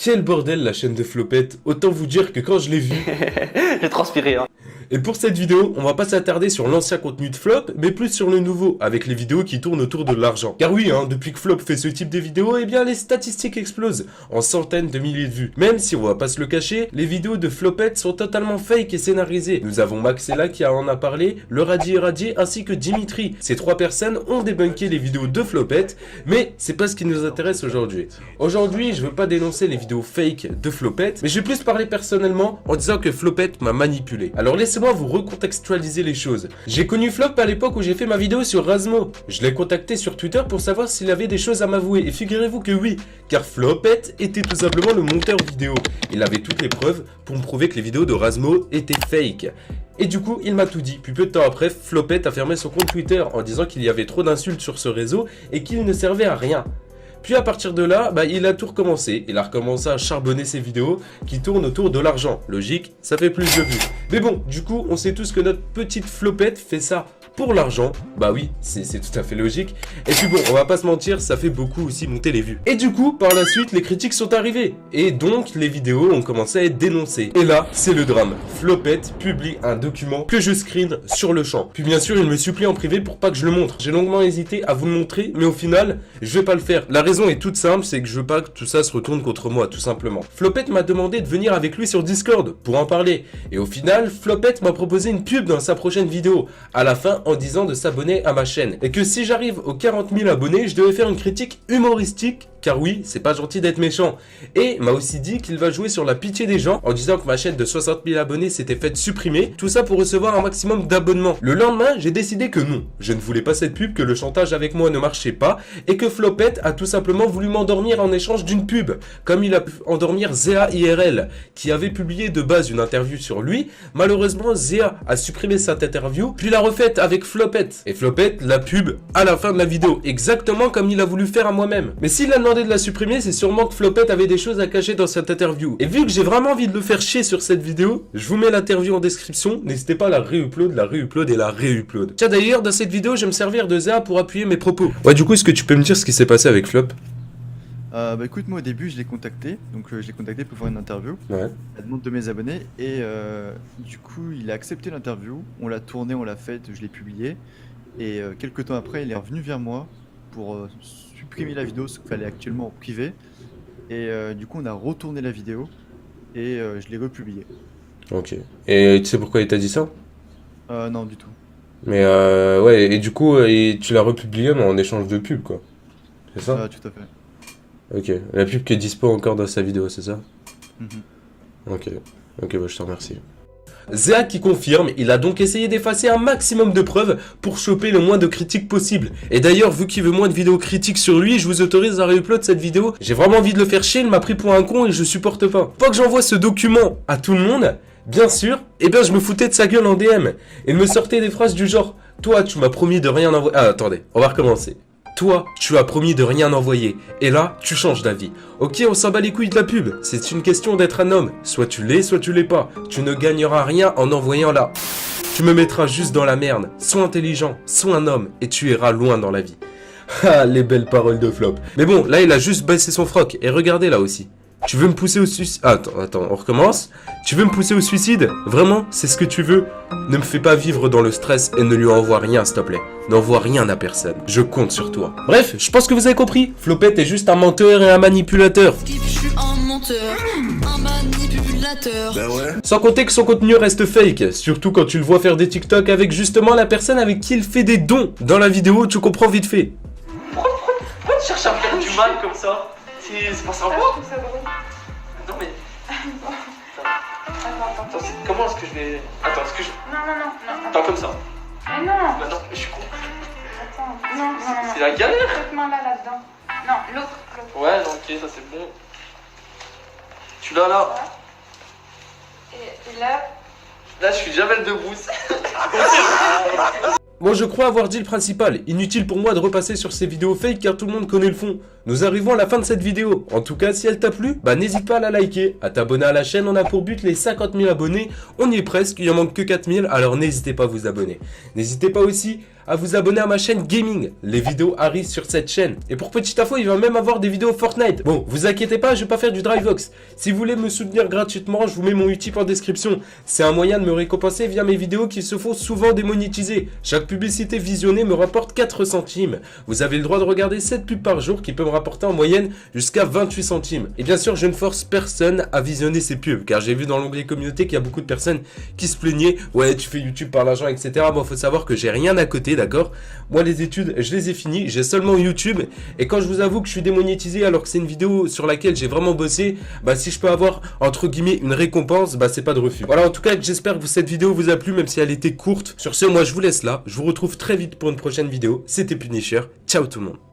Quel bordel la chaîne de Flopette, autant vous dire que quand je l'ai vue... J'ai transpiré, hein. Et pour cette vidéo, on va pas s'attarder sur l'ancien contenu de Flop, mais plus sur le nouveau, avec les vidéos qui tournent autour de l'argent. Car oui, depuis que Flop fait ce type de vidéos, eh bien les statistiques explosent, en centaines de milliers de vues. Même si on va pas se le cacher, les vidéos de Flopette sont totalement fake et scénarisées. Nous avons Maxella qui en a parlé, le Radier ainsi que Dimitri. Ces trois personnes ont débunké les vidéos de Flopette, mais c'est pas ce qui nous intéresse aujourd'hui. Aujourd'hui, je veux pas dénoncer les vidéos fake de Flopette, mais je vais plus parler personnellement en disant que Flopette m'a manipulé. Alors laissez-moi vous recontextualiser les choses. J'ai connu Flop à l'époque où j'ai fait ma vidéo sur Razmo. Je l'ai contacté sur Twitter pour savoir s'il avait des choses à m'avouer, et figurez-vous que oui, car Flopette était tout simplement le monteur vidéo. Il avait toutes les preuves pour me prouver que les vidéos de Razmo étaient fake. Et du coup, il m'a tout dit. Puis peu de temps après, Flopette a fermé son compte Twitter en disant qu'il y avait trop d'insultes sur ce réseau et qu'il ne servait à rien. Puis à partir de là, il a tout recommencé. Il a recommencé à charbonner ses vidéos qui tournent autour de l'argent. Logique, ça fait plus de vues. Mais bon, du coup, on sait tous que notre petite Flopette fait ça pour l'argent. Bah oui, c'est tout à fait logique. Et puis bon, on va pas se mentir, ça fait beaucoup aussi monter les vues. Et du coup, par la suite, les critiques sont arrivées. Et donc, les vidéos ont commencé à être dénoncées. Et là, c'est le drame. Flopette publie un document que je screen sur le champ. Puis bien sûr, il me supplie en privé pour pas que je le montre. J'ai longuement hésité à vous le montrer, mais au final, je vais pas le faire. La raison est toute simple, c'est que je veux pas que tout ça se retourne contre moi, tout simplement. Flopette m'a demandé de venir avec lui sur Discord pour en parler. Et au final, Flopette m'a proposé une pub dans sa prochaine vidéo. À la fin, en disant de s'abonner à ma chaîne. Et que si j'arrive aux 40 000 abonnés, je devais faire une critique humoristique. Car oui, c'est pas gentil d'être méchant. Et m'a aussi dit qu'il va jouer sur la pitié des gens en disant que ma chaîne de 60 000 abonnés s'était faite supprimer. Tout ça pour recevoir un maximum d'abonnements. Le lendemain, j'ai décidé que non. Je ne voulais pas cette pub, que le chantage avec moi ne marchait pas. Et que Flopette a tout simplement voulu m'endormir en échange d'une pub. Comme il a pu endormir Zéa IRL, qui avait publié de base une interview sur lui. Malheureusement, Zéa a supprimé cette interview, puis l'a refaite avec Flopette. Et Flopette, la pub à la fin de la vidéo. Exactement comme il a voulu faire à moi-même. Mais s'il a demandé de la supprimer, c'est sûrement que Flopette avait des choses à cacher dans cette interview. Et vu que j'ai vraiment envie de le faire chier sur cette vidéo, je vous mets l'interview en description. N'hésitez pas à la réupload, et la réupload. Tiens d'ailleurs, dans cette vidéo, je vais me servir de Zéa pour appuyer mes propos. Ouais, du coup, est-ce que tu peux me dire ce qui s'est passé avec Flop? Écoute, moi au début je l'ai contacté, je l'ai contacté pour faire une interview, Ouais. à la demande de mes abonnés, et du coup il a accepté l'interview, on l'a tournée, on l'a faite, je l'ai publiée, et quelques temps après il est revenu vers moi pour supprimer la vidéo, ce qu'il fallait actuellement en privé, et du coup on a retourné la vidéo, et je l'ai republiée. Ok. Et tu sais pourquoi il t'a dit ça? Non du tout. Mais ouais, et du coup, tu l'as republié mais en échange de pub, quoi. C'est ça? Tout à fait. Ok. La pub qui est dispo encore dans sa vidéo, c'est ça? Mhm. Ok. Ok, bah je te remercie. Zéa qui confirme, il a donc essayé d'effacer un maximum de preuves pour choper le moins de critiques possible. Et d'ailleurs, vu qu'il veut moins de vidéos critiques sur lui, je vous autorise à réupload cette vidéo. J'ai vraiment envie de le faire chier, il m'a pris pour un con et je supporte pas. Faut que j'envoie ce document à tout le monde, bien sûr, et bien je me foutais de sa gueule en DM. Il me sortait des phrases du genre, toi tu m'as promis de rien envoyer... Ah attendez, on va recommencer. Toi, tu as promis de rien envoyer, et là, tu changes d'avis. Ok, on s'en bat les couilles de la pub, c'est une question d'être un homme. Soit tu l'es, soit tu l'es pas. Tu ne gagneras rien en envoyant là. Tu me mettras juste dans la merde. Sois intelligent, sois un homme, et tu iras loin dans la vie. Ah, les belles paroles de Flop. Mais bon, là, il a juste baissé son froc, et regardez là aussi. Tu veux me pousser au suicide? Attends, on recommence. Tu veux me pousser au suicide? Vraiment? C'est ce que tu veux? Ne me fais pas vivre dans le stress et ne lui envoie rien, s'il te plaît. N'envoie rien à personne. Je compte sur toi. Bref, je pense que vous avez compris. Flopette est juste un menteur et un manipulateur. Je suis un menteur, un manipulateur. Bah ouais. Sans compter que son contenu reste fake. Surtout quand tu le vois faire des TikTok avec justement la personne avec qui il fait des dons. Dans la vidéo, tu comprends vite fait. Pourquoi tu cherches à me faire du mal comme ça? C'est pas sympa. Non mais... Attends, comment est-ce que je vais... Attends, est-ce que je... Non. Attends, comme ça. Mais non. Bah non, mais je suis con. Attends, non. C'est la galère. Cette main-là, là-dedans. Non, l'autre. Ouais, non, ok, ça c'est bon. Tu l'as là. Et là. Là, je suis Jamel Debbouze. Bon, je crois avoir dit le principal. Inutile pour moi de repasser sur ces vidéos fake car tout le monde connaît le fond. nous arrivons à la fin de cette vidéo. En tout cas, si elle t'a plu, bah n'hésite pas à la liker, à t'abonner à la chaîne. On a pour but les 50 000 abonnés. On y est presque, il en manque que 4 000, alors n'hésitez pas à vous abonner. N'hésitez pas aussi à vous abonner à ma chaîne gaming. Les vidéos arrivent sur cette chaîne. Et pour petite info, il va même avoir des vidéos Fortnite. Bon, vous inquiétez pas, je vais pas faire du Drivevox. Si vous voulez me soutenir gratuitement, je vous mets mon Utip en description. C'est un moyen de me récompenser via mes vidéos qui se font souvent démonétiser. Chaque publicité visionnée me rapporte 4 centimes. Vous avez le droit de regarder 7 pubs par jour qui peut me rapporter en moyenne jusqu'à 28 centimes. Et bien sûr, je ne force personne à visionner ces pubs, car j'ai vu dans l'onglet communauté qu'il y a beaucoup de personnes qui se plaignaient. Ouais, tu fais YouTube par l'argent, etc. Bon, faut savoir que j'ai rien à côté, d'accord? Moi, les études, je les ai finies. J'ai seulement YouTube. Et quand je vous avoue que je suis démonétisé alors que c'est une vidéo sur laquelle j'ai vraiment bossé, bah si je peux avoir, entre guillemets, une récompense, bah c'est pas de refus. Voilà, en tout cas, j'espère que cette vidéo vous a plu, même si elle était courte. Sur ce, moi, je vous laisse là. Je vous retrouve très vite pour une prochaine vidéo. C'était Punisher. Ciao tout le monde.